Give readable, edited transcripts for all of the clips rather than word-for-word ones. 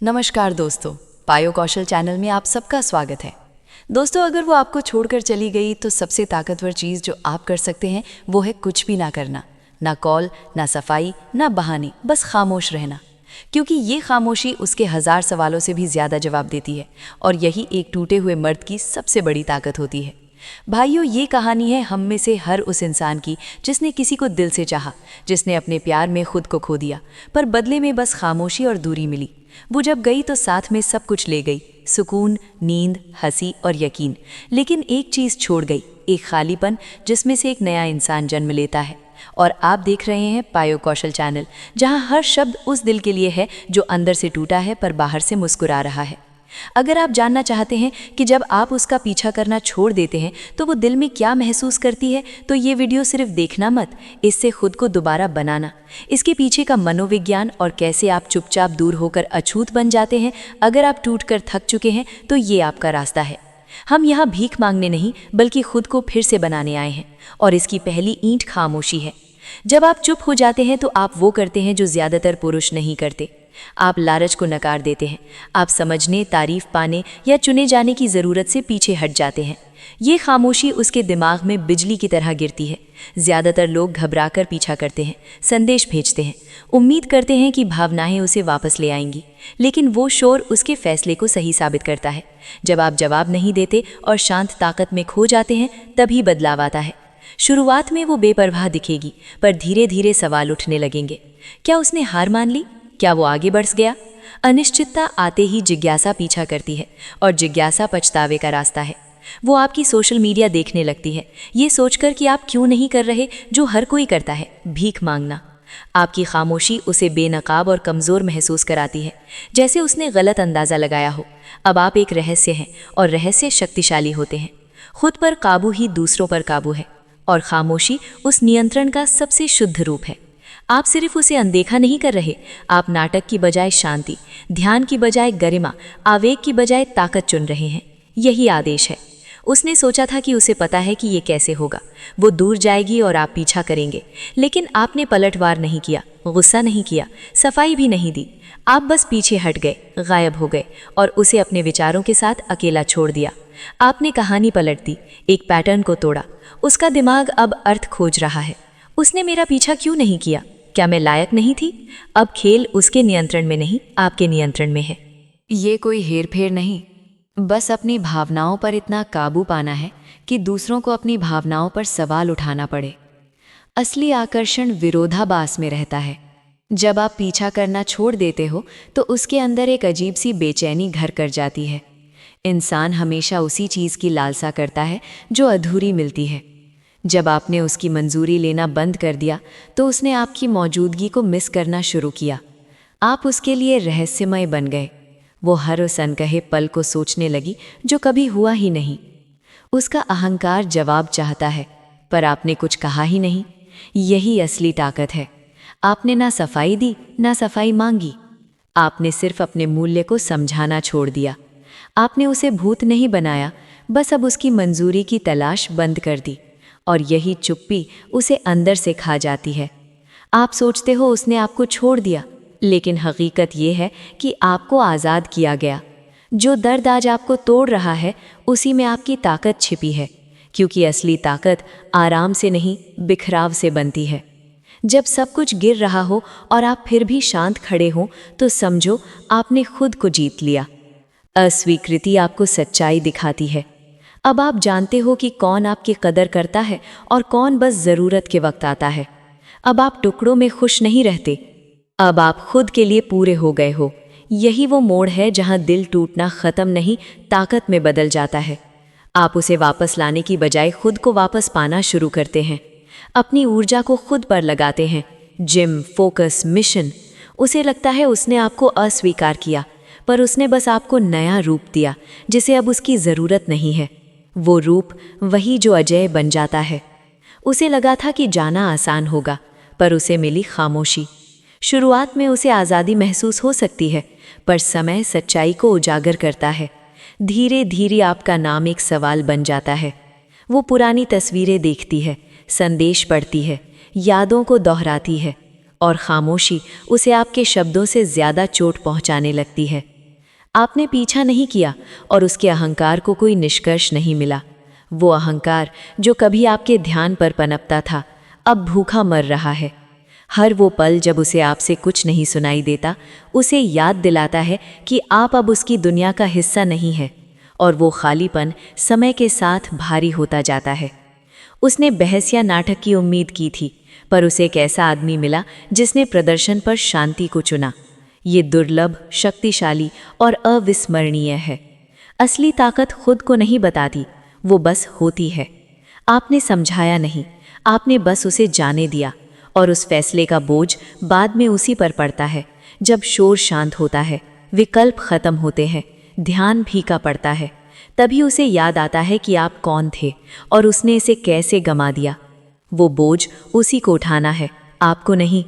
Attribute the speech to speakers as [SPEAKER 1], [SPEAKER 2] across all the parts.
[SPEAKER 1] नमस्कार दोस्तों, पायो कौशल चैनल में आप सबका स्वागत है। दोस्तों, अगर वो आपको छोड़कर चली गई तो सबसे ताकतवर चीज़ जो आप कर सकते हैं वो है कुछ भी ना करना। ना कॉल, ना सफाई, ना बहाने, बस खामोश रहना। क्योंकि ये खामोशी उसके 1000 सवालों से भी ज़्यादा जवाब देती है और यही एक टूटे हुए मर्द की सबसे बड़ी ताकत होती है। भाइयों, ये कहानी है हम में से हर उस इंसान की जिसने किसी को दिल से चाहा, जिसने अपने प्यार में खुद को खो दिया, पर बदले में बस खामोशी और दूरी मिली। वो जब गई तो साथ में सब कुछ ले गई, सुकून, नींद, हंसी और यकीन। लेकिन एक चीज़ छोड़ गई, एक खालीपन जिसमें से एक नया इंसान जन्म लेता है। और आप देख रहे हैं पायो कौशल चैनल, जहां हर शब्द उस दिल के लिए है जो अंदर से टूटा है पर बाहर से मुस्कुरा रहा है। अगर आप जानना चाहते हैं कि जब आप उसका पीछा करना छोड़ देते हैं तो वो दिल में क्या महसूस करती है, तो ये वीडियो सिर्फ देखना मत, इससे खुद को दोबारा बनाना, इसके पीछे का मनोविज्ञान और कैसे आप चुपचाप दूर होकर अछूत बन जाते हैं। अगर आप टूट कर थक चुके हैं तो ये आपका रास्ता है। हम यहाँ भीख मांगने नहीं बल्कि खुद को फिर से बनाने आए हैं, और इसकी पहली ईंट खामोशी है। जब आप चुप हो जाते हैं तो आप वो करते हैं जो ज़्यादातर पुरुष नहीं करते। आप लालच को नकार देते हैं, आप समझने, तारीफ पाने या चुने जाने की ज़रूरत से पीछे हट जाते हैं। ये खामोशी उसके दिमाग में बिजली की तरह गिरती है। ज़्यादातर लोग घबराकर पीछा करते हैं, संदेश भेजते हैं, उम्मीद करते हैं कि भावनाएं उसे वापस ले आएंगी, लेकिन वो शोर उसके फैसले को सही साबित करता है। जब आप जवाब नहीं देते और शांत ताकत में खो जाते हैं, तभी बदलाव आता है। शुरुआत में वो बेपरवाह दिखेगी, पर धीरे धीरे सवाल उठने लगेंगे। क्या उसने हार मान ली? क्या वो आगे बढ़ गया? अनिश्चितता आते ही जिज्ञासा पीछा करती है, और जिज्ञासा पछतावे का रास्ता है। वो आपकी सोशल मीडिया देखने लगती है, ये सोचकर कि आप क्यों नहीं कर रहे जो हर कोई करता है, भीख मांगना। आपकी खामोशी उसे बेनकाब और कमज़ोर महसूस कराती है, जैसे उसने गलत अंदाज़ा लगाया हो। अब आप एक रहस्य हैं, और रहस्य शक्तिशाली होते हैं। खुद पर काबू ही दूसरों पर काबू है, और खामोशी उस नियंत्रण का सबसे शुद्ध रूप है। आप सिर्फ उसे अनदेखा नहीं कर रहे, आप नाटक की बजाय शांति, ध्यान की बजाय गरिमा, आवेग की बजाय ताकत चुन रहे हैं। यही आदेश है। उसने सोचा था कि उसे पता है कि ये कैसे होगा, वो दूर जाएगी और आप पीछा करेंगे, लेकिन आपने पलटवार नहीं किया, गुस्सा नहीं किया, सफाई भी नहीं दी। आप बस पीछे हट गए, गायब हो गए और उसे अपने विचारों के साथ अकेला छोड़ दिया। आपने कहानी पलट दी, एक पैटर्न को तोड़ा। उसका दिमाग अब अर्थ खोज रहा है। उसने मेरा पीछा क्यों नहीं किया? क्या मैं लायक नहीं थी? अब खेल उसके नियंत्रण में नहीं, आपके नियंत्रण में है। ये कोई हेरफेर नहीं, बस अपनी भावनाओं पर इतना काबू पाना है कि दूसरों को अपनी भावनाओं पर सवाल उठाना पड़े। असली आकर्षण विरोधाभास में रहता है। जब आप पीछा करना छोड़ देते हो तो उसके अंदर एक अजीब सी बेचैनी घर कर जाती है। इंसान हमेशा उसी चीज़ की लालसा करता है जो अधूरी मिलती है। जब आपने उसकी मंजूरी लेना बंद कर दिया तो उसने आपकी मौजूदगी को मिस करना शुरू किया। आप उसके लिए रहस्यमय बन गए। वो हर उस अनकहे पल को सोचने लगी जो कभी हुआ ही नहीं। उसका अहंकार जवाब चाहता है, पर आपने कुछ कहा ही नहीं। यही असली ताकत है। आपने ना सफाई दी, ना सफाई मांगी। आपने सिर्फ अपने मूल्य को समझाना छोड़ दिया। आपने उसे भूत नहीं बनाया, बस अब उसकी मंजूरी की तलाश बंद कर दी, और यही चुप्पी उसे अंदर से खा जाती है। आप सोचते हो उसने आपको छोड़ दिया, लेकिन हकीकत ये है कि आपको आज़ाद किया गया। जो दर्द आज आपको तोड़ रहा है, उसी में आपकी ताकत छिपी है, क्योंकि असली ताकत आराम से नहीं, बिखराव से बनती है। जब सब कुछ गिर रहा हो और आप फिर भी शांत खड़े हों, तो समझो आपने खुद को जीत लिया। अस्वीकृति आपको सच्चाई दिखाती है। अब आप जानते हो कि कौन आपकी कदर करता है और कौन बस ज़रूरत के वक्त आता है। अब आप टुकड़ों में खुश नहीं रहते, अब आप खुद के लिए पूरे हो गए हो। यही वो मोड़ है जहां दिल टूटना ख़त्म नहीं, ताकत में बदल जाता है। आप उसे वापस लाने की बजाय खुद को वापस पाना शुरू करते हैं। अपनी ऊर्जा को खुद पर लगाते हैं। Gym, focus, mission. उसे लगता है उसने आपको अस्वीकार किया, पर उसने बस आपको नया रूप दिया जिसे अब उसकी ज़रूरत नहीं है। वो रूप वही जो अजय बन जाता है। उसे लगा था कि जाना आसान होगा, पर उसे मिली खामोशी। शुरुआत में उसे आज़ादी महसूस हो सकती है, पर समय सच्चाई को उजागर करता है। धीरे धीरे आपका नाम एक सवाल बन जाता है। वो पुरानी तस्वीरें देखती है, संदेश पढ़ती है, यादों को दोहराती है, और खामोशी उसे आपके शब्दों से ज़्यादा चोट पहुंचाने लगती है। आपने पीछा नहीं किया और उसके अहंकार को कोई निष्कर्ष नहीं मिला। वो अहंकार जो कभी आपके ध्यान पर पनपता था, अब भूखा मर रहा है। हर वो पल जब उसे आपसे कुछ नहीं सुनाई देता, उसे याद दिलाता है कि आप अब उसकी दुनिया का हिस्सा नहीं है, और वो खालीपन समय के साथ भारी होता जाता है। उसने बहस या नाटक की उम्मीद की थी, पर उसे एक ऐसा आदमी मिला जिसने प्रदर्शन पर शांति को चुना। ये दुर्लभ, शक्तिशाली और अविस्मरणीय है। असली ताकत खुद को नहीं बताती, वो बस होती है। आपने समझाया नहीं, आपने बस उसे जाने दिया, और उस फैसले का बोझ बाद में उसी पर पड़ता है। जब शोर शांत होता है, विकल्प खत्म होते हैं, ध्यान फीका पड़ता है, तभी उसे याद आता है कि आप कौन थे और उसने इसे कैसे गंवा दिया। वो बोझ उसी को उठाना है, आपको नहीं।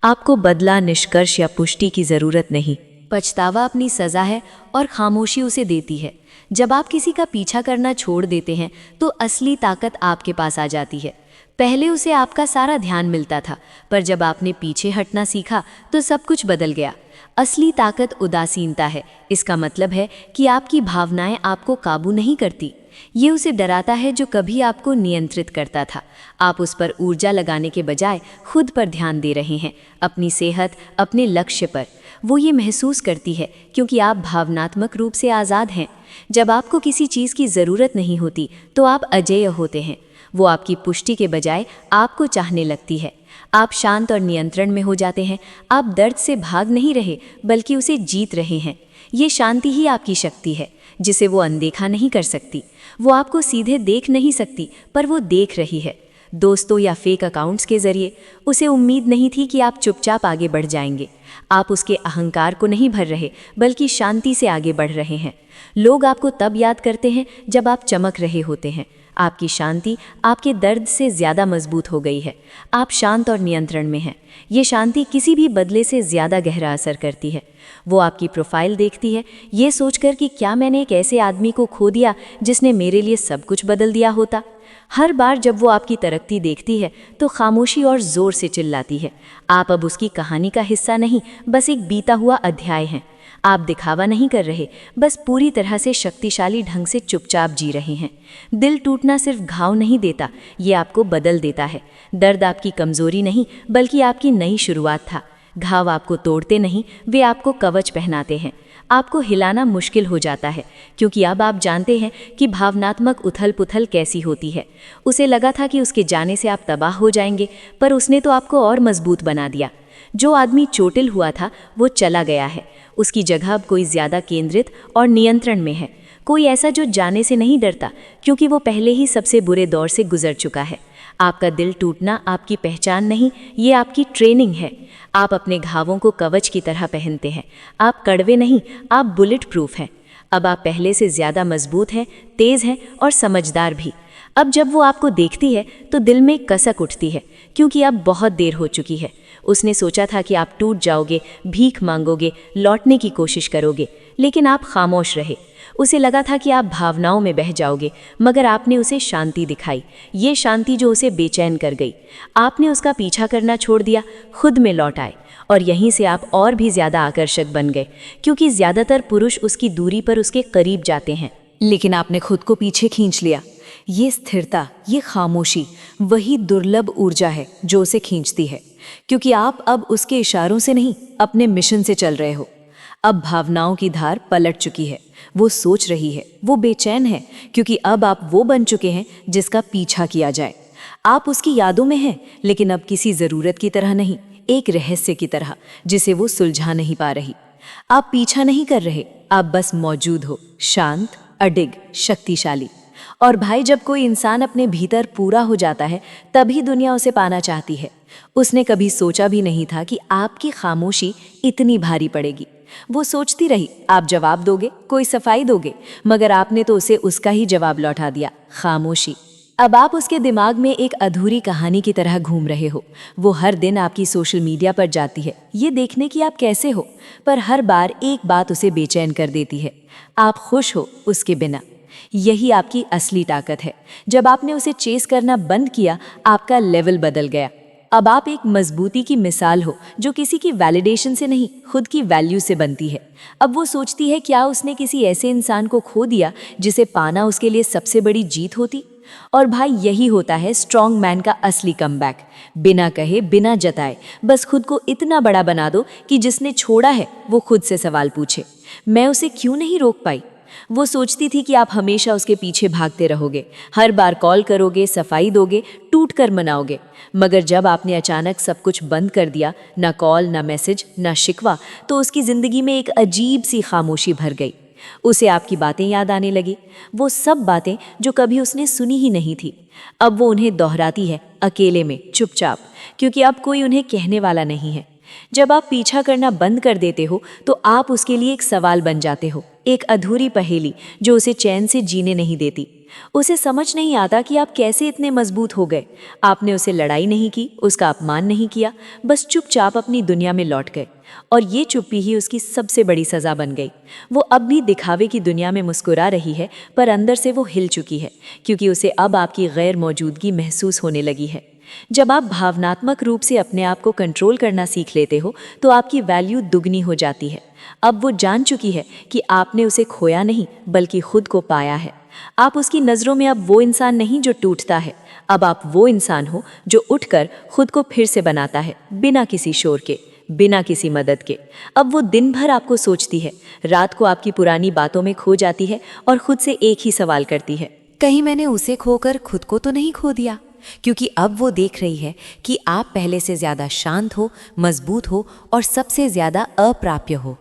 [SPEAKER 1] आपको बदला, निष्कर्ष या पुष्टि की ज़रूरत नहीं। पछतावा अपनी सज़ा है और खामोशी उसे देती है। जब आप किसी का पीछा करना छोड़ देते हैं तो असली ताकत आपके पास आ जाती है। पहले उसे आपका सारा ध्यान मिलता था, पर जब आपने पीछे हटना सीखा तो सब कुछ बदल गया। असली ताकत उदासीनता है। इसका मतलब है कि आपकी भावनाएं आपको काबू नहीं करती। ये उसे डराता है जो कभी आपको नियंत्रित करता था। आप उस पर ऊर्जा लगाने के बजाय खुद पर ध्यान दे रहे हैं, अपनी सेहत, अपने लक्ष्य पर। वो ये महसूस करती है क्योंकि आप भावनात्मक रूप से आज़ाद हैं। जब आपको किसी चीज़ की ज़रूरत नहीं होती तो आप अजेय होते हैं। वो आपकी पुष्टि के बजाय आपको चाहने लगती है। आप शांत और नियंत्रण में हो जाते हैं। आप दर्द से भाग नहीं रहे, बल्कि उसे जीत रहे हैं। ये शांति ही आपकी शक्ति है, जिसे वो अनदेखा नहीं कर सकती। वो आपको सीधे देख नहीं सकती, पर वो देख रही है। दोस्तों या फेक अकाउंट्स के जरिए। उसे उम्मीद नहीं थी कि आप चुपचाप आगे बढ़ जाएंगे। आप उसके अहंकार को नहीं भर रहे, बल्कि शांति से आगे बढ़ रहे हैं। लोग आपको तब याद करते हैं जब आप चमक रहे होते हैं। आपकी शांति आपके दर्द से ज़्यादा मजबूत हो गई है। आप शांत और नियंत्रण में हैं। ये शांति किसी भी बदले से ज़्यादा गहरा असर करती है। वो आपकी प्रोफाइल देखती है, ये सोचकर कि क्या मैंने एक ऐसे आदमी को खो दिया जिसने मेरे लिए सब कुछ बदल दिया होता। हर बार जब वो आपकी तरक्की देखती है तो खामोशी और ज़ोर से चिल्लाती है। आप अब उसकी कहानी का हिस्सा नहीं, बस एक बीता हुआ अध्याय हैं। आप दिखावा नहीं कर रहे, बस पूरी तरह से शक्तिशाली ढंग से चुपचाप जी रहे हैं। दिल टूटना सिर्फ घाव नहीं देता, ये आपको बदल देता है। दर्द आपकी कमज़ोरी नहीं, बल्कि आपकी नई शुरुआत था। घाव आपको तोड़ते नहीं, वे आपको कवच पहनाते हैं। आपको हिलाना मुश्किल हो जाता है, क्योंकि अब आप जानते हैं कि भावनात्मक उथल पुथल कैसी होती है। उसे लगा था कि उसके जाने से आप तबाह हो जाएंगे, पर उसने तो आपको और मजबूत बना दिया। जो आदमी चोटिल हुआ था वो चला गया है। उसकी जगह अब कोई ज़्यादा केंद्रित और नियंत्रण में है। कोई ऐसा जो जाने से नहीं डरता, क्योंकि वो पहले ही सबसे बुरे दौर से गुजर चुका है। आपका दिल टूटना आपकी पहचान नहीं, ये आपकी ट्रेनिंग है। आप अपने घावों को कवच की तरह पहनते हैं। आप कड़वे नहीं, आप बुलेट प्रूफ हैं। अब आप पहले से ज़्यादा मजबूत हैं, तेज़ हैं और समझदार भी। अब जब वो आपको देखती है तो दिल में कसक उठती है, क्योंकि अब बहुत देर हो चुकी है। उसने सोचा था कि आप टूट जाओगे, भीख मांगोगे, लौटने की कोशिश करोगे, लेकिन आप खामोश रहे। उसे लगा था कि आप भावनाओं में बह जाओगे, मगर आपने उसे शांति दिखाई। ये शांति जो उसे बेचैन कर गई। आपने उसका पीछा करना छोड़ दिया, खुद में लौट आए, और यहीं से आप और भी ज़्यादा आकर्षक बन गए, क्योंकि ज़्यादातर पुरुष उसकी दूरी पर उसके करीब जाते हैं, लेकिन आपने खुद को पीछे खींच लिया। ये स्थिरता, ये खामोशी, वही दुर्लभ ऊर्जा है जो उसे खींचती है, क्योंकि आप अब उसके इशारों से नहीं, अपने मिशन से चल रहे हो। अब भावनाओं की धार पलट चुकी है। वो सोच रही है, वो बेचैन है, क्योंकि अब आप वो बन चुके हैं जिसका पीछा किया जाए। आप उसकी यादों में हैं, लेकिन अब किसी ज़रूरत की तरह नहीं, एक रहस्य की तरह जिसे वो सुलझा नहीं पा रही। आप पीछा नहीं कर रहे, आप बस मौजूद हो, शांत, अडिग, शक्तिशाली। और भाई, जब कोई इंसान अपने भीतर पूरा हो जाता है, तभी दुनिया उसे पाना चाहती है। उसने कभी सोचा भी नहीं था कि आपकी खामोशी इतनी भारी पड़ेगी। वो सोचती रही आप जवाब दोगे, कोई सफाई दोगे, मगर आपने तो उसे उसका ही जवाब लौटा दिया, खामोशी। अब आप उसके दिमाग में एक अधूरी कहानी की तरह घूम रहे हो। वो हर दिन आपकी सोशल मीडिया पर जाती है, ये देखने की आप कैसे हो, पर हर बार एक बात उसे बेचैन कर देती है, आप खुश हो उसके बिना। यही आपकी असली ताकत है। जब आपने उसे चेस करना बंद किया, आपका लेवल बदल गया। अब आप एक मजबूती की मिसाल हो जो किसी की वैलिडेशन से नहीं, खुद की वैल्यू से बनती है। अब वो सोचती है क्या उसने किसी ऐसे इंसान को खो दिया जिसे पाना उसके लिए सबसे बड़ी जीत होती। और भाई यही होता है स्ट्रॉन्ग मैन का असली कमबैक। बिना कहे बिना जताए बस खुद को इतना बड़ा बना दो कि जिसने छोड़ा है वो खुद से सवाल पूछे, मैं उसे क्यों नहीं रोक पाई। वो सोचती थी कि आप हमेशा उसके पीछे भागते रहोगे, हर बार कॉल करोगे, सफाई दोगे, टूट कर मनाओगे। मगर जब आपने अचानक सब कुछ बंद कर दिया, ना कॉल, ना मैसेज, ना शिकवा, तो उसकी जिंदगी में एक अजीब सी खामोशी भर गई। उसे आपकी बातें याद आने लगी, वो सब बातें जो कभी उसने सुनी ही नहीं थी। अब वो उन्हें दोहराती है, अकेले में, चुपचाप, क्योंकि अब कोई उन्हें कहने वाला नहीं है। जब आप पीछा करना बंद कर देते हो तो आप उसके लिए एक सवाल बन जाते हो, एक अधूरी पहेली जो उसे चैन से जीने नहीं देती। उसे समझ नहीं आता कि आप कैसे इतने मजबूत हो गए। आपने उसे लड़ाई नहीं की, उसका अपमान नहीं किया, बस चुपचाप अपनी दुनिया में लौट गए। और ये चुप्पी ही उसकी सबसे बड़ी सजा बन गई। वो अब भी दिखावे की दुनिया में मुस्कुरा रही है, पर अंदर से वो हिल चुकी है, क्योंकि उसे अब आपकी गैर मौजूदगी महसूस होने लगी है। जब आप भावनात्मक रूप से अपने आप को कंट्रोल करना सीख लेते हो तो आपकी वैल्यू दुगनी हो जाती है। अब वो जान चुकी है कि आपने उसे खोया नहीं बल्कि खुद को पाया है। आप उसकी नज़रों में अब वो इंसान नहीं जो टूटता है, अब आप वो इंसान हो जो उठकर खुद को फिर से बनाता है, बिना किसी शोर के, बिना किसी मदद के। अब वो दिन भर आपको सोचती है, रात को आपकी पुरानी बातों में खो जाती है और खुद से एक ही सवाल करती है,
[SPEAKER 2] कहीं मैंने उसे खोकर खुद को तो नहीं खो दिया। क्योंकि अब वो देख रही है कि आप पहले से ज्यादा शांत हो, मजबूत हो और सबसे ज्यादा अप्राप्य हो।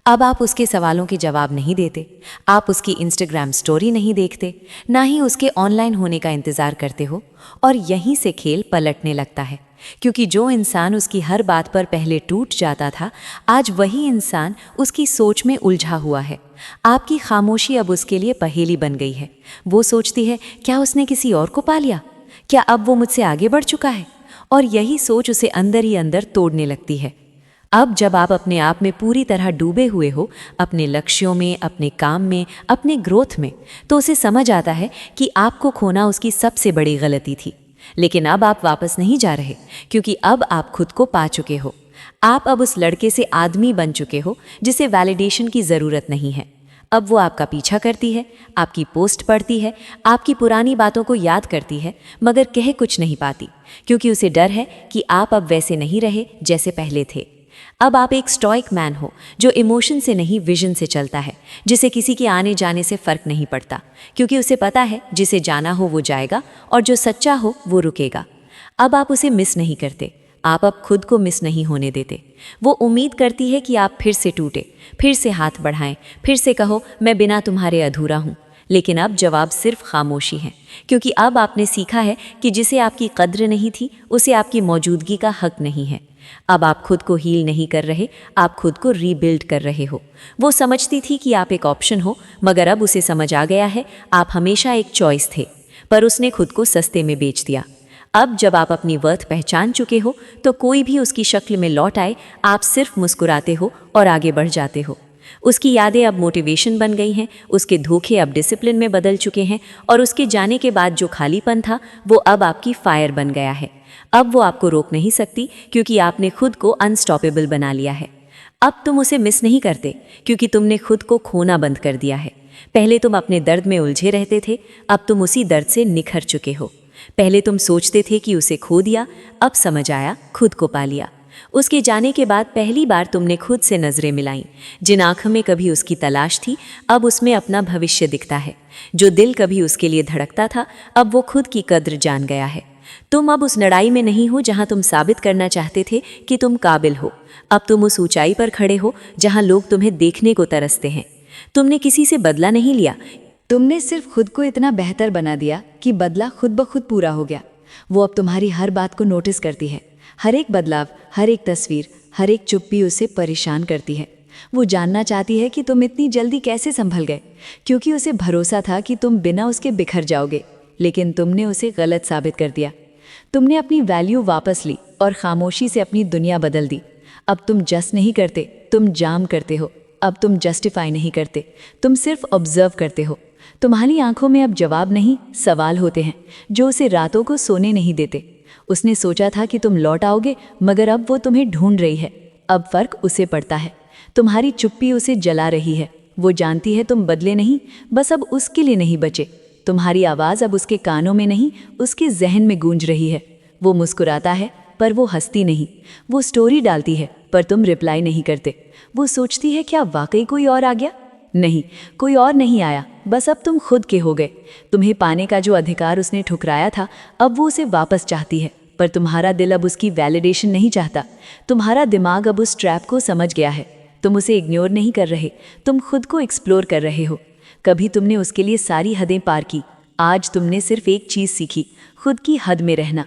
[SPEAKER 2] अब आप उसके सवालों के जवाब नहीं देते, आप उसकी इंस्टाग्राम स्टोरी नहीं देखते, ना ही उसके ऑनलाइन होने का इंतजार करते हो। और यहीं से खेल पलटने लगता है, क्योंकि जो इंसान उसकी हर बात पर पहले टूट जाता था, आज वही इंसान उसकी सोच में उलझा हुआ है। आपकी खामोशी अब उसके लिए पहेली बन गई है। वो सोचती है, क्या उसने किसी और को पा लिया? क्या अब वो मुझसे आगे बढ़ चुका है? और यही सोच उसे अंदर ही अंदर तोड़ने लगती है। अब जब आप अपने आप में पूरी तरह डूबे हुए हो, अपने लक्ष्यों में, अपने काम में, अपने ग्रोथ में, तो उसे समझ आता है कि आपको खोना उसकी सबसे बड़ी गलती थी। लेकिन अब आप वापस नहीं जा रहे, क्योंकि अब आप खुद को पा चुके हो। आप अब उस लड़के से आदमी बन चुके हो जिसे वैलिडेशन की ज़रूरत नहीं है। अब वो आपका पीछा करती है, आपकी पोस्ट पढ़ती है, आपकी पुरानी बातों को याद करती है, मगर कह कुछ नहीं पाती, क्योंकि उसे डर है कि आप अब वैसे नहीं रहे जैसे पहले थे। अब आप एक स्टॉइक मैन हो जो इमोशन से नहीं, विजन से चलता है, जिसे किसी के आने जाने से फर्क नहीं पड़ता, क्योंकि उसे पता है जिसे जाना हो वो जाएगा और जो सच्चा हो वो रुकेगा। अब आप उसे मिस नहीं करते, आप अब खुद को मिस नहीं होने देते। वो उम्मीद करती है कि आप फिर से टूटे, फिर से हाथ बढ़ाएं, फिर से कहो मैं बिना तुम्हारे अधूरा हूँ। लेकिन अब जवाब सिर्फ खामोशी है, क्योंकि अब आपने सीखा है कि जिसे आपकी कद्र नहीं थी उसे आपकी मौजूदगी का हक नहीं है। अब आप खुद को हील नहीं कर रहे, आप खुद को रीबिल्ड कर रहे हो। वो समझती थी कि आप एक ऑप्शन हो, मगर अब उसे समझ आ गया है आप हमेशा एक चॉइस थे, पर उसने खुद को सस्ते में बेच दिया। अब जब आप अपनी वर्थ पहचान चुके हो तो कोई भी उसकी शक्ल में लौट आए, आप सिर्फ मुस्कुराते हो और आगे बढ़ जाते हो। उसकी यादें अब मोटिवेशन बन गई हैं, उसके धोखे अब डिसिप्लिन में बदल चुके हैं, और उसके जाने के बाद जो खालीपन था वो अब आपकी फायर बन गया है। अब वो आपको रोक नहीं सकती, क्योंकि आपने खुद को अनस्टॉपेबल बना लिया है। अब तुम उसे मिस नहीं करते, क्योंकि तुमने खुद को खोना बंद कर दिया है। पहले तुम अपने दर्द में उलझे रहते थे, अब तुम उसी दर्द से निखर चुके हो। पहले तुम सोचते थे कि उसे खो दिया, अब समझ आया खुद को पा लिया। उसके जाने के बाद पहली बार तुमने खुद से नजरें मिलाईं। जिन आंखों में कभी उसकी तलाश थी, अब उसमें अपना भविष्य दिखता है। जो दिल कभी उसके लिए धड़कता था, अब वो खुद की कद्र जान गया है। तुम अब उस लड़ाई में नहीं हो जहां तुम साबित करना चाहते थे कि तुम काबिल हो। अब तुम उस ऊंचाई पर खड़े हो जहां लोग तुम्हें देखने को तरसते हैं। तुमने किसी से बदला नहीं लिया,
[SPEAKER 1] तुमने सिर्फ खुद को इतना बेहतर बना दिया कि बदला खुद ब खुद पूरा हो गया। वो अब तुम्हारी हर बात को नोटिस करती है, हर एक बदलाव, हर एक तस्वीर, हर एक चुप्पी उसे परेशान करती है। वो जानना चाहती है कि तुम इतनी जल्दी कैसे संभल गए, क्योंकि उसे भरोसा था कि तुम बिना उसके बिखर जाओगे, लेकिन तुमने उसे गलत साबित कर दिया। तुमने अपनी वैल्यू वापस ली और खामोशी से अपनी दुनिया बदल दी। अब तुम जज नहीं करते, तुम जाम करते हो। अब तुम जस्टिफाई नहीं करते, तुम सिर्फ ऑब्जर्व करते हो। तुम्हारी आंखों में अब जवाब नहीं, सवाल होते हैं जो उसे रातों को सोने नहीं देते। उसने सोचा था कि तुम लौट आओगे, मगर अब वो तुम्हें ढूंढ रही है। अब फर्क उसे पड़ता है। तुम्हारी चुप्पी उसे जला रही है। वो जानती है तुम बदले नहीं, बस अब उसके लिए नहीं बचे। तुम्हारी आवाज़ अब उसके कानों में नहीं, उसके जहन में गूंज रही है। वो मुस्कुराता है पर वो हंसती नहीं। वो स्टोरी डालती है पर तुम रिप्लाई नहीं करते। वो सोचती है क्या वाकई कोई और आ गया? नहीं, कोई और नहीं आया, बस अब तुम खुद के हो गए। तुम्हें पाने का जो अधिकार उसने ठुकराया था, अब वो उसे वापस चाहती है, पर तुम्हारा दिल अब उसकी वैलिडेशन नहीं चाहता। तुम्हारा दिमाग अब उस ट्रैप को समझ गया है। तुम उसे इग्नोर नहीं कर रहे, तुम खुद को एक्सप्लोर कर रहे हो। कभी तुमने उसके लिए सारी हदें पार की, आज तुमने सिर्फ एक चीज़ सीखी, खुद की हद में रहना।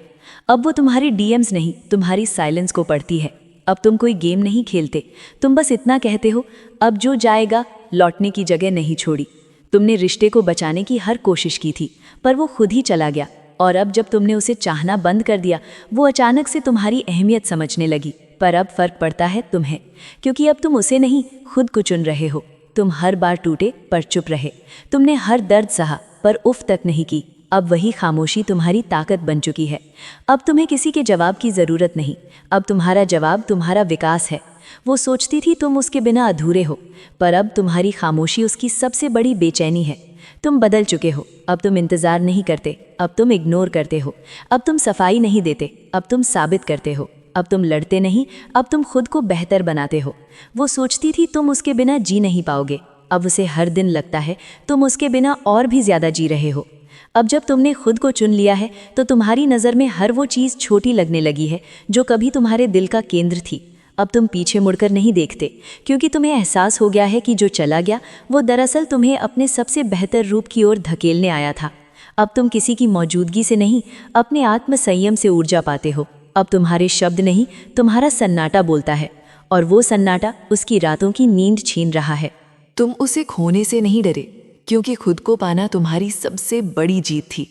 [SPEAKER 1] अब वो तुम्हारी डीएम्स नहीं, तुम्हारी साइलेंस को पढ़ती है। अब तुम कोई गेम नहीं खेलते, तुम बस इतना कहते हो, अब जो जाएगा लौटने की जगह नहीं छोड़ी। तुमने रिश्ते को बचाने की हर कोशिश की थी, पर वो खुद ही चला गया। और अब जब तुमने उसे चाहना बंद कर दिया, वो अचानक से तुम्हारी अहमियत समझने लगी। पर अब फर्क पड़ता है तुम्हें, क्योंकि अब तुम उसे नहीं, खुद को चुन रहे हो। तुम हर बार टूटे पर चुप रहे। तुमने हर दर्द सहा पर उफ तक नहीं की। अब वही खामोशी तुम्हारी ताकत बन चुकी है। अब तुम्हें किसी के जवाब की ज़रूरत नहीं। अब तुम्हारा जवाब तुम्हारा विकास है। वो सोचती थी तुम उसके बिना अधूरे हो, पर अब तुम्हारी खामोशी उसकी सबसे बड़ी बेचैनी है। तुम बदल चुके हो। अब तुम इंतज़ार नहीं करते, अब तुम इग्नोर करते हो। अब तुम सफाई नहीं देते, अब तुम साबित करते हो। अब तुम लड़ते नहीं, अब तुम खुद को बेहतर बनाते हो। वो सोचती थी तुम उसके बिना जी नहीं पाओगे, अब उसे हर दिन लगता है तुम उसके बिना और भी ज़्यादा जी रहे हो। अब जब तुमने खुद को चुन लिया है, तो तुम्हारी नज़र में हर वो चीज़ छोटी लगने लगी है जो कभी तुम्हारे दिल का केंद्र थी। अब तुम पीछे मुड़कर नहीं देखते, क्योंकि तुम्हें एहसास हो गया है कि जो चला गया वो दरअसल तुम्हें अपने सबसे बेहतर रूप की ओर धकेलने आया था। अब तुम किसी की मौजूदगी से नहीं, अपने आत्म संयम से ऊर्जा पाते हो। अब तुम्हारे शब्द नहीं, तुम्हारा सन्नाटा बोलता है, और वो सन्नाटा उसकी रातों की नींद छीन रहा है।
[SPEAKER 3] तुम उसे खोने से नहीं डरे, क्योंकि खुद को पाना तुम्हारी सबसे बड़ी जीत थी।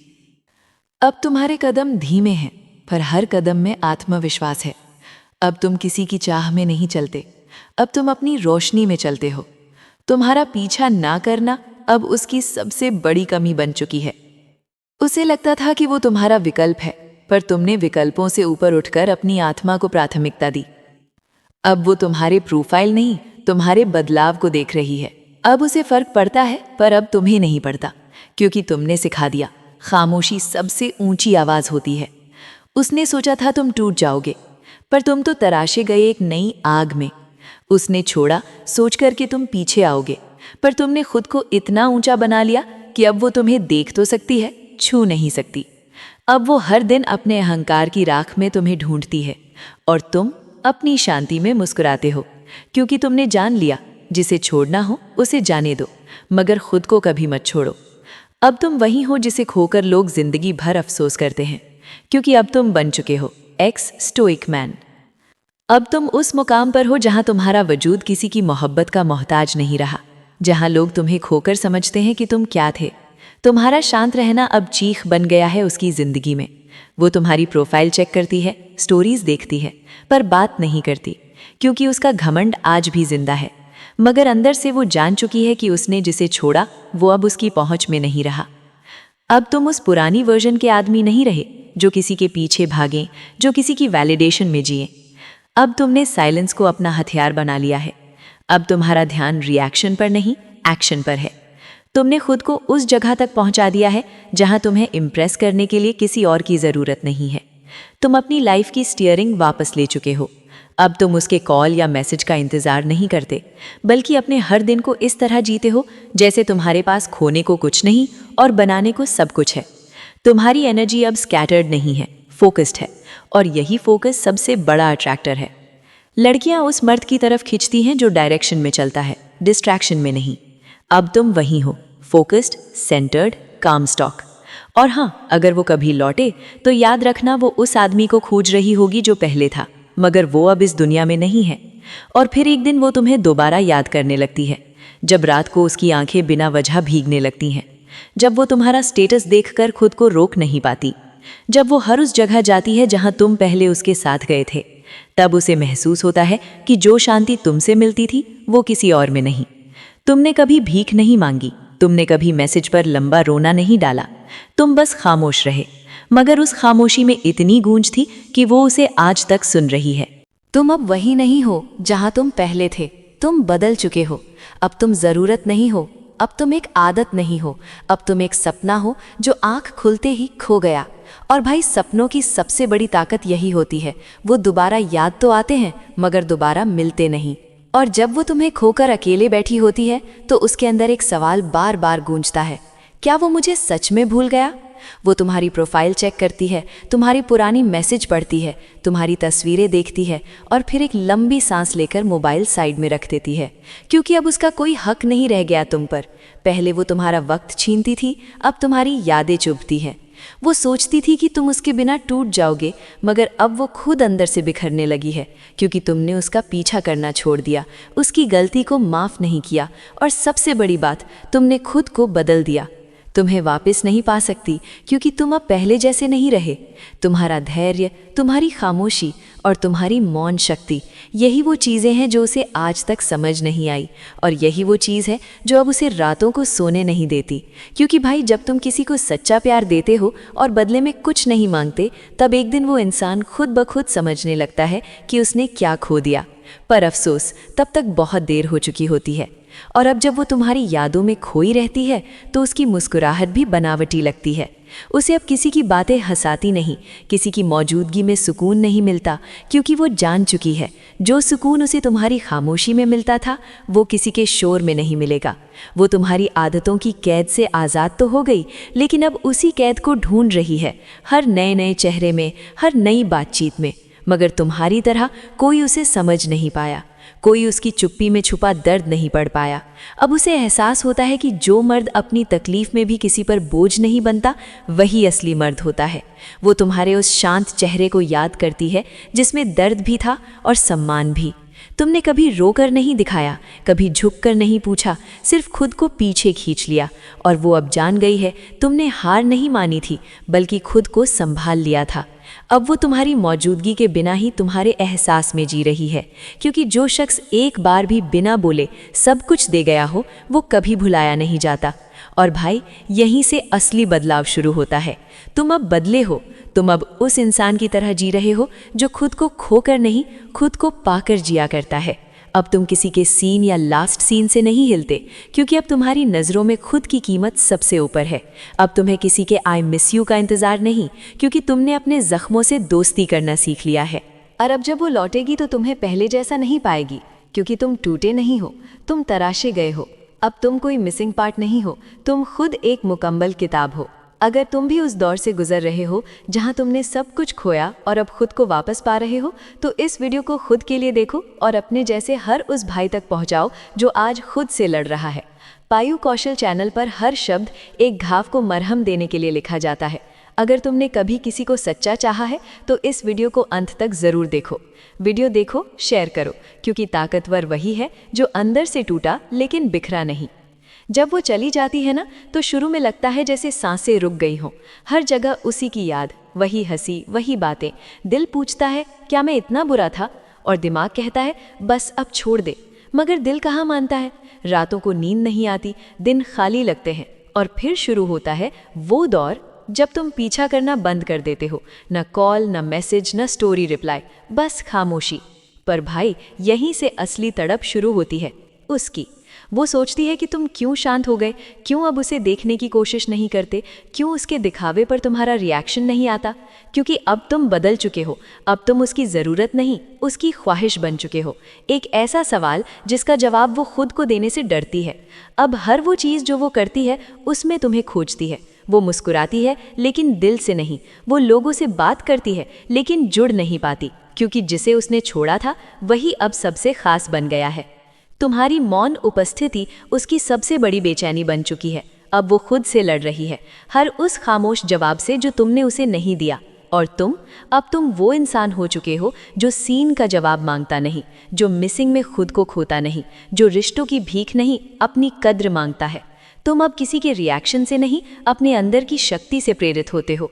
[SPEAKER 3] अब तुम्हारे कदम धीमे हैं, पर हर कदम में आत्मविश्वास है। अब तुम किसी की चाह में नहीं चलते, अब तुम अपनी रोशनी में चलते हो। तुम्हारा पीछा ना करना अब उसकी सबसे बड़ी कमी बन चुकी है। उसे लगता था कि वो तुम्हारा विकल्प है, पर तुमने विकल्पों से ऊपर उठकर अपनी आत्मा को प्राथमिकता दी। अब वो तुम्हारे प्रोफाइल नहीं, तुम्हारे बदलाव को देख रही है। अब उसे फर्क पड़ता है, पर अब तुम्हें नहीं पड़ता, क्योंकि तुमने सिखा दिया खामोशी सबसे ऊंची आवाज होती है। उसने सोचा था तुम टूट जाओगे, पर तुम तो तराशे गए एक नई आग में। उसने छोड़ा सोच कर के तुम पीछे आओगे, पर तुमने खुद को इतना ऊंचा बना लिया कि अब वो तुम्हें देख तो सकती है, छू नहीं सकती। अब वो हर दिन अपने अहंकार की राख में तुम्हें ढूंढती है, और तुम अपनी शांति में मुस्कुराते हो, क्योंकि तुमने जान लिया जिसे छोड़ना हो उसे जाने दो, मगर खुद को कभी मत छोड़ो। अब तुम वही हो जिसे खोकर लोग जिंदगी भर अफसोस करते हैं, क्योंकि अब तुम बन चुके हो एक्स स्टोइक मैन। अब तुम उस मुकाम पर हो जहां तुम्हारा वजूद किसी की मोहब्बत का मोहताज नहीं रहा, जहां लोग तुम्हें खोकर समझते हैं कि तुम क्या थे। तुम्हारा शांत रहना अब चीख बन गया है उसकी जिंदगी में। वो तुम्हारी प्रोफाइल चेक करती है, स्टोरीज देखती है, पर बात नहीं करती, क्योंकि उसका घमंड आज भी जिंदा है। मगर अंदर से वो जान चुकी है कि उसने जिसे छोड़ा वो अब उसकी पहुंच में नहीं रहा। अब तुम उस पुरानी वर्जन के आदमी नहीं रहे जो किसी के पीछे भागें, जो किसी की वैलिडेशन में जिए। अब तुमने साइलेंस को अपना हथियार बना लिया है। अब तुम्हारा ध्यान रिएक्शन पर नहीं, एक्शन पर है। तुमने खुद को उस जगह तक पहुंचा दिया है जहां तुम्हें इम्प्रेस करने के लिए किसी और की ज़रूरत नहीं है। तुम अपनी लाइफ की स्टीयरिंग वापस ले चुके हो। अब तुम उसके कॉल या मैसेज का इंतज़ार नहीं करते, बल्कि अपने हर दिन को इस तरह जीते हो जैसे तुम्हारे पास खोने को कुछ नहीं और बनाने को सब कुछ है। तुम्हारी एनर्जी अब स्कैटर्ड नहीं है, फोकस्ड है, और यही फोकस सबसे बड़ा अट्रैक्टर है। लड़कियां उस मर्द की तरफ खिंचती हैं जो डायरेक्शन में चलता है, डिस्ट्रैक्शन में नहीं। अब तुम वही हो, फोकस्ड, सेंटर्ड, काम स्टॉक। और हाँ, अगर वो कभी लौटे तो याद रखना वो उस आदमी को खोज रही होगी जो पहले था, मगर वो अब इस दुनिया में नहीं है। और फिर एक दिन वो तुम्हें दोबारा याद करने लगती है, जब रात को उसकी आंखें बिना वजह भीगने लगती हैं, जब वो तुम्हारा स्टेटस देखकर खुद को रोक नहीं पाती, जब वो हर उस जगह जाती है जहां तुम पहले उसके साथ गए थे। तब उसे महसूस होता है कि जो शांति तुमसे मिलती थी वो किसी और में नहीं। तुमने कभी भीख नहीं मांगी, तुमने कभी मैसेज पर लंबा रोना नहीं डाला, तुम बस खामोश रहे।
[SPEAKER 2] मगर उस खामोशी में इतनी गूंज थी कि वो उसे आज तक सुन रही है।
[SPEAKER 1] तुम अब वही नहीं हो जहां तुम पहले थे। तुम बदल चुके हो। अब तुम जरूरत नहीं हो, अब तुम एक आदत नहीं हो, अब तुम एक सपना हो जो आंख खुलते ही खो गया। और भाई, सपनों की सबसे बड़ी ताकत यही होती है, वो दोबारा याद तो आते हैं मगर दोबारा मिलते नहीं। और जब वो तुम्हें खोकर अकेले बैठी होती है तो उसके अंदर एक सवाल बार बार गूंजता है, क्या वो मुझे सच में भूल गया? वो तुम्हारी प्रोफाइल चेक करती है, तुम्हारी पुरानी मैसेज पढ़ती है, तुम्हारी तस्वीरें देखती है और फिर एक लंबी सांस लेकर मोबाइल साइड में रख देती है, क्योंकि अब उसका कोई हक नहीं रह गया तुम पर। पहले वो तुम्हारा वक्त छीनती थी, अब तुम्हारी यादें चुभती हैं। वो सोचती थी कि तुम उसके बिना टूट जाओगे, मगर अब वो खुद अंदर से बिखरने लगी है, क्योंकि तुमने उसका पीछा करना छोड़ दिया, उसकी गलती को माफ़ नहीं किया और सबसे बड़ी बात, तुमने खुद को बदल दिया। तुम्हें वापस नहीं पा सकती, क्योंकि तुम अब पहले जैसे नहीं रहे। तुम्हारा धैर्य, तुम्हारी खामोशी और तुम्हारी मौन शक्ति, यही वो चीज़ें हैं जो उसे आज तक समझ नहीं आई, और यही वो चीज़ है जो अब उसे रातों को सोने नहीं देती। क्योंकि भाई, जब तुम किसी को सच्चा प्यार देते हो और बदले में कुछ नहीं मांगते, तब एक दिन वो इंसान खुद ब खुद समझने लगता है कि उसने क्या खो दिया। पर अफसोस, तब तक बहुत देर हो चुकी होती है। और अब जब वो तुम्हारी यादों में खोई रहती है तो उसकी मुस्कुराहट भी बनावटी लगती है। उसे अब किसी की बातें हंसाती नहीं, किसी की मौजूदगी में सुकून नहीं मिलता, क्योंकि वो जान चुकी है जो सुकून उसे तुम्हारी खामोशी में मिलता था वो किसी के शोर में नहीं मिलेगा। वो तुम्हारी आदतों की कैद से आज़ाद तो हो गई, लेकिन अब उसी कैद को ढूंढ रही है, हर नए नए चेहरे में, हर नई बातचीत में। मगर तुम्हारी तरह कोई उसे समझ नहीं पाया, कोई उसकी चुप्पी में छुपा दर्द नहीं पढ़ पाया। अब उसे एहसास होता है कि जो मर्द अपनी तकलीफ में भी किसी पर बोझ नहीं बनता, वही असली मर्द होता है। वो तुम्हारे उस शांत चेहरे को याद करती है जिसमें दर्द भी था और सम्मान भी। तुमने कभी रोकर नहीं दिखाया, कभी झुककर नहीं पूछा, सिर्फ खुद को पीछे खींच लिया। और वो अब जान गई है, तुमने हार नहीं मानी थी, बल्कि खुद को संभाल लिया था। अब वो तुम्हारी मौजूदगी के बिना ही तुम्हारे एहसास में जी रही है, क्योंकि जो शख्स एक बार भी बिना बोले सब कुछ दे गया हो, वो कभी भुलाया नहीं जाता। और भाई, यहीं से असली बदलाव शुरू होता है। तुम अब बदले हो, तुम अब उस इंसान की तरह जी रहे हो जो खुद को खोकर नहीं, खुद को पाकर जिया करता है। अब तुम किसी के सीन या लास्ट सीन से नहीं हिलते, क्योंकि अब तुम्हारी नज़रों में खुद की कीमत सबसे ऊपर है। अब तुम्हें किसी के आई मिस यू का इंतज़ार नहीं, क्योंकि तुमने अपने ज़ख्मों से दोस्ती करना सीख लिया है। और अब जब वो लौटेगी तो तुम्हें पहले जैसा नहीं पाएगी, क्योंकि तुम टूटे नहीं हो, तुम तराशे गए हो। अब तुम कोई मिसिंग पार्ट नहीं हो, तुम खुद एक मुकम्मल किताब हो। अगर तुम भी उस दौर से गुजर रहे हो जहां तुमने सब कुछ खोया और अब खुद को वापस पा रहे हो, तो इस वीडियो को खुद के लिए देखो और अपने जैसे हर उस भाई तक पहुंचाओ जो आज खुद से लड़ रहा है। पायु कौशल चैनल पर हर शब्द एक घाव को मरहम देने के लिए लिखा जाता है। अगर तुमने कभी किसी को सच्चा चाहा है तो इस वीडियो को अंत तक ज़रूर देखो। वीडियो देखो, शेयर करो, क्योंकि ताकतवर वही है जो अंदर से टूटा लेकिन बिखरा नहीं। जब वो चली जाती है ना, तो शुरू में लगता है जैसे सांसें रुक गई हों। हर जगह उसी की याद, वही हंसी, वही बातें। दिल पूछता है, क्या मैं इतना बुरा था? और दिमाग कहता है, बस अब छोड़ दे। मगर दिल कहाँ मानता है? रातों को नींद नहीं आती, दिन खाली लगते हैं। और फिर शुरू होता है वो दौर जब तुम पीछा करना बंद कर देते हो। न कॉल, न मैसेज, न स्टोरी रिप्लाई, बस खामोशी। पर भाई, यहीं से असली तड़प शुरू होती है उसकी। वो सोचती है कि तुम क्यों शांत हो गए, क्यों अब उसे देखने की कोशिश नहीं करते, क्यों उसके दिखावे पर तुम्हारा रिएक्शन नहीं आता। क्योंकि अब तुम बदल चुके हो, अब तुम उसकी ज़रूरत नहीं, उसकी ख्वाहिश बन चुके हो। एक ऐसा सवाल जिसका जवाब वो खुद को देने से डरती है। अब हर वो चीज़ जो वो करती है उसमें तुम्हें खोजती है। वो मुस्कुराती है लेकिन दिल से नहीं, वो लोगों से बात करती है लेकिन जुड़ नहीं पाती, क्योंकि जिसे उसने छोड़ा था वही अब सबसे खास बन गया है। तुम्हारी मौन उपस्थिति उसकी सबसे बड़ी बेचैनी बन चुकी है। अब वो खुद से लड़ रही है, हर उस खामोश जवाब से जो तुमने उसे नहीं दिया। और अब तुम वो इंसान हो चुके हो जो सीन का जवाब मांगता नहीं, जो मिसिंग में खुद को खोता नहीं, जो रिश्तों की भीख नहीं, अपनी कद्र मांगता है। तुम अब किसी के रिएक्शन से नहीं, अपने अंदर की शक्ति से प्रेरित होते हो,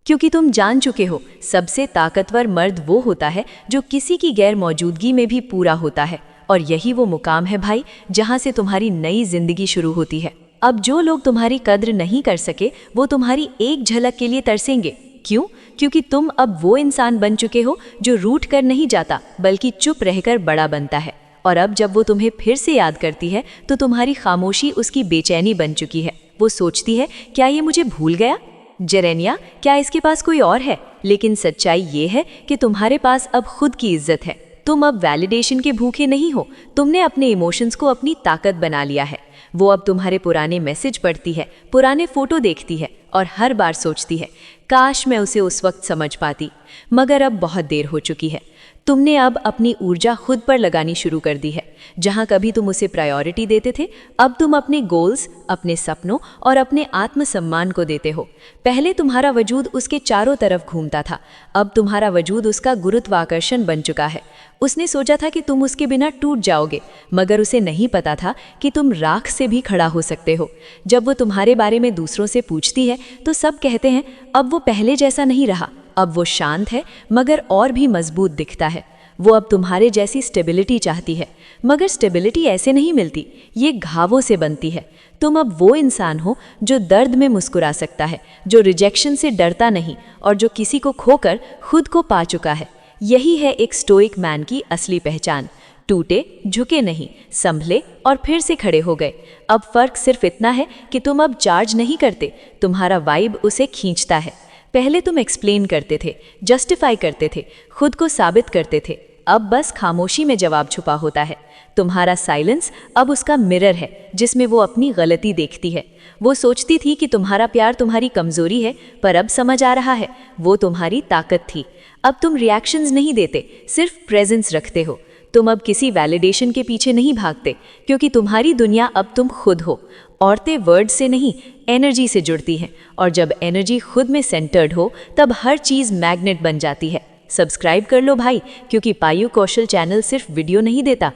[SPEAKER 1] क्योंकि तुम जान चुके हो सबसे ताकतवर मर्द वो होता है जो किसी की गैर मौजूदगी में भी पूरा होता है। और यही वो मुकाम है भाई, जहां से तुम्हारी नई जिंदगी शुरू होती है। अब जो लोग तुम्हारी कद्र नहीं कर सके वो तुम्हारी एक झलक के लिए तरसेंगे, क्यों? क्योंकि तुम अब वो इंसान बन चुके हो जो रूठ कर नहीं जाता बल्कि चुप रहकर बड़ा बनता है। और अब जब वो तुम्हें फिर से याद करती है तो तुम्हारी खामोशी उसकी बेचैनी बन चुकी है। वो सोचती है, क्या ये मुझे भूल गया? जेरेनिया, क्या इसके पास कोई और है? लेकिन सच्चाई ये है कि तुम्हारे पास अब खुद की इज्जत है। तुम अब वैलिडेशन के भूखे नहीं हो। तुमने अपने इमोशंस को अपनी ताकत बना लिया है। वो अब तुम्हारे पुराने मैसेज पढ़ती है, पुराने फोटो देखती है और हर बार सोचती है, काश मैं उसे उस वक्त समझ पाती। मगर अब बहुत देर हो चुकी है। तुमने अब अपनी ऊर्जा खुद पर लगानी शुरू कर दी है। जहां कभी तुम उसे प्रायोरिटी देते थे, अब तुम अपने गोल्स, अपने सपनों और अपने आत्मसम्मान को देते हो। पहले तुम्हारा वजूद उसके चारों तरफ घूमता था, अब तुम्हारा वजूद उसका गुरुत्वाकर्षण बन चुका है। उसने सोचा था कि तुम उसके बिना टूट जाओगे, मगर उसे नहीं पता था कि तुम राख से भी खड़ा हो सकते हो। जब वो तुम्हारे बारे में दूसरों से पूछती है तो सब कहते हैं, अब वो पहले जैसा नहीं रहा, अब वो शांत है मगर और भी मजबूत दिखता है। वो अब तुम्हारे जैसी स्टेबिलिटी चाहती है, मगर स्टेबिलिटी ऐसे नहीं मिलती, ये घावों से बनती है। तुम अब वो इंसान हो जो दर्द में मुस्कुरा सकता है, जो रिजेक्शन से डरता नहीं और जो किसी को खोकर खुद को पा चुका है। यही है एक स्टोइक मैन की असली पहचान। टूटे, झुके नहीं, संभले और फिर से खड़े हो गए। अब फर्क सिर्फ इतना है कि तुम अब चार्ज नहीं करते, तुम्हारा वाइब उसे खींचता है। पहले तुम एक्सप्लेन करते थे, जस्टिफाई करते थे, खुद को साबित करते थे, अब बस खामोशी में जवाब छुपा होता है। तुम्हारा साइलेंस अब उसका मिरर है जिसमें वो अपनी गलती देखती है। वो सोचती थी कि तुम्हारा प्यार तुम्हारी कमजोरी है, पर अब समझ आ रहा है वो तुम्हारी ताकत थी। अब तुम रिएक्शंस नहीं देते, सिर्फ प्रेजेंस रखते हो। तुम अब किसी वैलिडेशन के पीछे नहीं भागते, क्योंकि तुम्हारी दुनिया अब तुम खुद हो। औरतें वर्ड से नहीं, एनर्जी से जुड़ती हैं, और जब एनर्जी खुद में सेंटर्ड हो तब हर चीज़ मैग्नेट बन जाती है। सब्सक्राइब कर लो भाई, क्योंकि पायु कौशल चैनल सिर्फ वीडियो नहीं देता